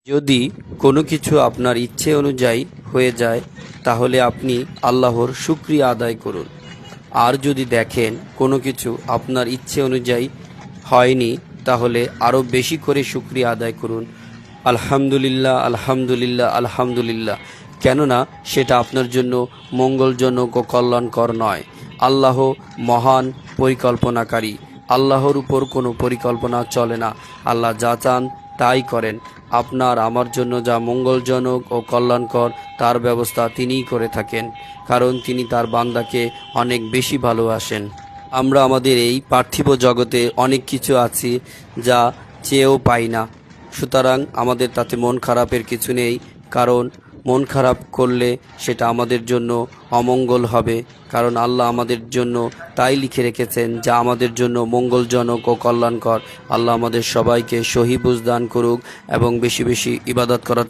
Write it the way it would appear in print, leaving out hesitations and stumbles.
যদি কোনো কিছু আপনার ইচ্ছে অনুযায়ী হয়ে যায় তাহলে আপনি আল্লাহর শুকরিয়া আদায় করুন। আর যদি দেখেন কোনো কিছু আপনার ইচ্ছে অনুযায়ী হয়নি তাহলে আরও বেশি করে শুকরিয়া আদায় করুন। আলহামদুলিল্লাহ, আলহামদুলিল্লাহ, আলহামদুলিল্লাহ। কেননা সেটা আপনার জন্য মঙ্গলজনক ও কল্যাণকর নয়। আল্লাহ মহান পরিকল্পনাকারী। আল্লাহর উপর কোনো পরিকল্পনা চলে না। আল্লাহ যা চান তাই করেন। আপনার আমার জন্য যা মঙ্গলজনক ও কল্যাণকর তার ব্যবস্থা তিনিই করে থাকেন, কারণ তিনি তার বান্দাকে অনেক বেশি ভালোবাসেন। আমরা আমাদের এই পার্থিব জগতে অনেক কিছু আছি যা চেয়েও পাই না, সুতরাং আমাদের তাতে মন খারাপের কিছু নেই, কারণ মন খারাপ করলে সেটা আমাদের জন্য অমঙ্গল হবে। কারণ আল্লাহ আমাদের জন্য তাই লিখে রেখেছেন যা আমাদের জন্য মঙ্গলজনক ও কল্যাণকর। আল্লাহ আমাদের সবাইকে সহি বুঝ দান করুক এবং বেশি বেশি ইবাদত করার